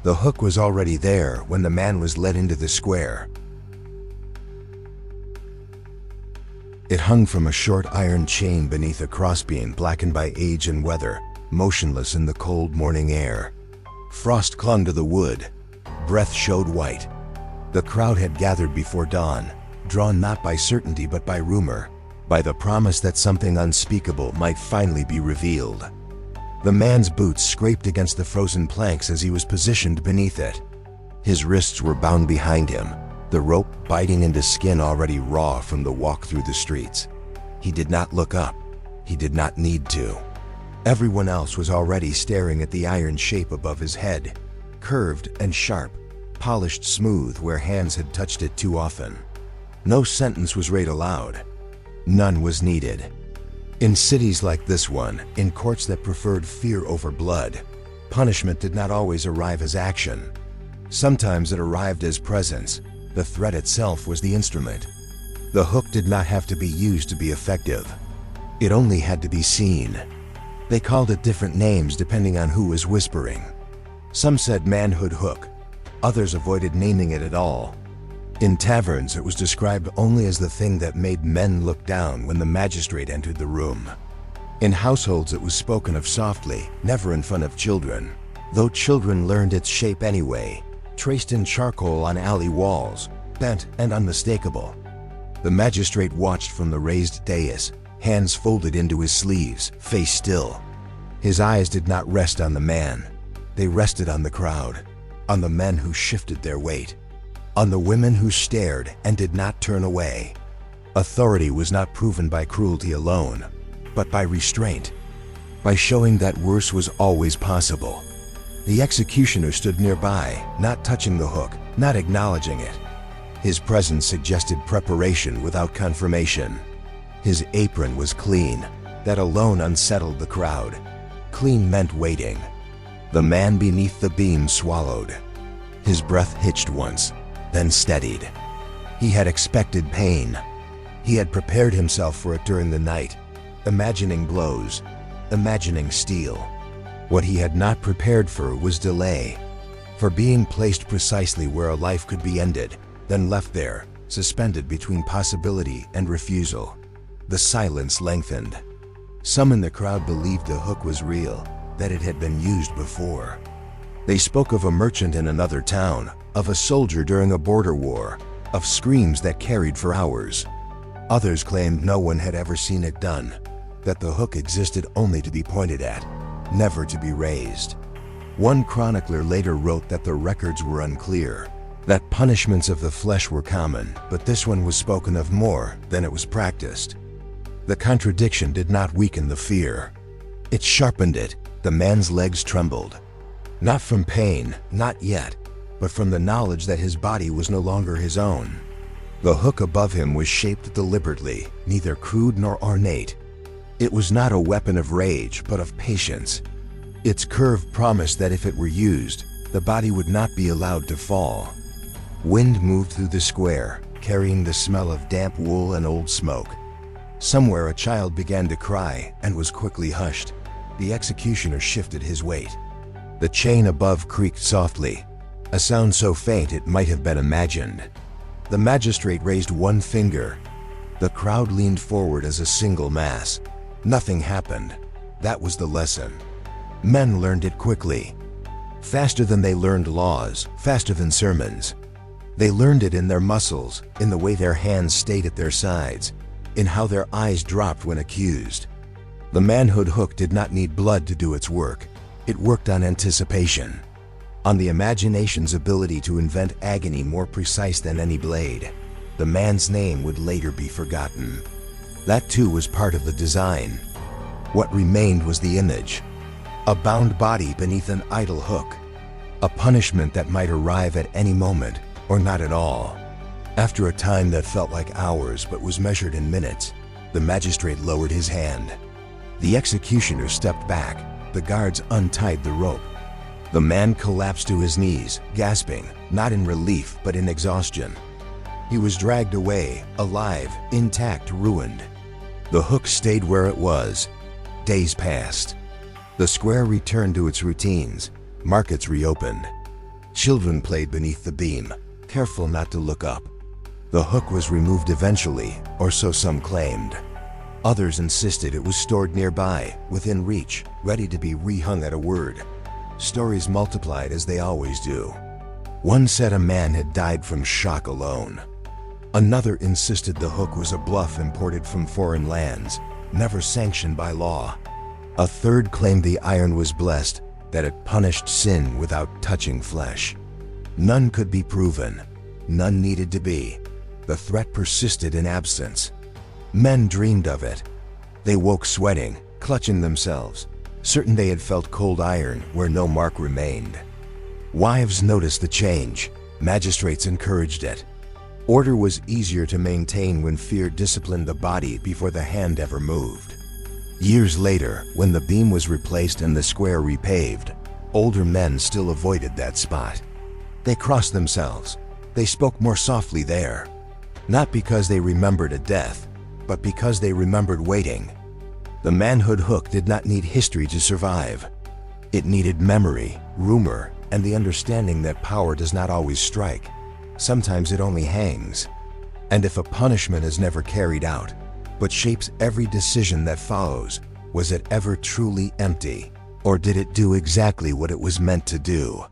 The hook was already there when the man was led into the square. It hung from a short iron chain beneath a crossbeam blackened by age and weather, motionless in the cold morning air. Frost clung to the wood. Breath showed white. The crowd had gathered before dawn, drawn not by certainty but by rumor, by the promise that something unspeakable might finally be revealed. The man's boots scraped against the frozen planks as he was positioned beneath it. His wrists were bound behind him, the rope biting into skin already raw from the walk through the streets. He did not look up. He did not need to. Everyone else was already staring at the iron shape above his head, curved and sharp, polished smooth where hands had touched it too often. No sentence was read aloud. None was needed. In cities like this one, in courts that preferred fear over blood, punishment did not always arrive as action. Sometimes it arrived as presence. The threat itself was the instrument. The hook did not have to be used to be effective. It only had to be seen. They called it different names depending on who was whispering. Some said Manhood Hook. Others avoided naming it at all. In taverns, it was described only as the thing that made men look down when the magistrate entered the room. In households, it was spoken of softly, never in front of children, though children learned its shape anyway, traced in charcoal on alley walls, bent and unmistakable. The magistrate watched from the raised dais, hands folded into his sleeves, face still. His eyes did not rest on the man. They rested on the crowd, on the men who shifted their weight, on the women who stared and did not turn away. Authority was not proven by cruelty alone, but by restraint, by showing that worse was always possible. The executioner stood nearby, not touching the hook, not acknowledging it. His presence suggested preparation without confirmation. His apron was clean. That alone unsettled the crowd. Clean meant waiting. The man beneath the beam swallowed. His breath hitched once, then steadied. He had expected pain. He had prepared himself for it during the night, imagining blows, imagining steel. What he had not prepared for was delay, for being placed precisely where a life could be ended, then left there, suspended between possibility and refusal. The silence lengthened. Some in the crowd believed the hook was real, that it had been used before. They spoke of a merchant in another town, of a soldier during a border war, of screams that carried for hours. Others claimed no one had ever seen it done, that the hook existed only to be pointed at, never to be raised. One chronicler later wrote that the records were unclear, that punishments of the flesh were common, but this one was spoken of more than it was practiced. The contradiction did not weaken the fear. It sharpened it. The man's legs trembled. Not from pain, not yet, but from the knowledge that his body was no longer his own. The hook above him was shaped deliberately, neither crude nor ornate. It was not a weapon of rage, but of patience. Its curve promised that if it were used, the body would not be allowed to fall. Wind moved through the square, carrying the smell of damp wool and old smoke. Somewhere a child began to cry and was quickly hushed. The executioner shifted his weight. The chain above creaked softly, a sound so faint it might have been imagined. The magistrate raised one finger. The crowd leaned forward as a single mass. Nothing happened. That was the lesson. Men learned it quickly. Faster than they learned laws, faster than sermons. They learned it in their muscles, in the way their hands stayed at their sides, in how their eyes dropped when accused. The manhood hook did not need blood to do its work. It worked on anticipation, on the imagination's ability to invent agony more precise than any blade. The man's name would later be forgotten. That too was part of the design. What remained was the image. A bound body beneath an idle hook. A punishment that might arrive at any moment, or not at all. After a time that felt like hours but was measured in minutes, the magistrate lowered his hand. The executioner stepped back. The guards untied the rope. The man collapsed to his knees, gasping, not in relief but in exhaustion. He was dragged away, alive, intact, ruined. The hook stayed where it was. Days passed. The square returned to its routines. Markets reopened. Children played beneath the beam, careful not to look up. The hook was removed eventually, or so some claimed. Others insisted it was stored nearby, within reach, ready to be rehung at a word. Stories multiplied as they always do. One said a man had died from shock alone. Another insisted the hook was a bluff imported from foreign lands, never sanctioned by law. A third claimed the iron was blessed, that it punished sin without touching flesh. None could be proven. None needed to be. The threat persisted in absence. Men dreamed of it. They woke sweating, clutching themselves, certain they had felt cold iron where no mark remained. Wives noticed the change. Magistrates encouraged it. Order was easier to maintain when fear disciplined the body before the hand ever moved. Years later, when the beam was replaced and the square repaved, older men still avoided that spot. They crossed themselves. They spoke more softly there. Not because they remembered a death, but because they remembered waiting. The manhood hook did not need history to survive. It needed memory, rumor, and the understanding that power does not always strike. Sometimes it only hangs. And if a punishment is never carried out, but shapes every decision that follows, was it ever truly empty? Or did it do exactly what it was meant to do?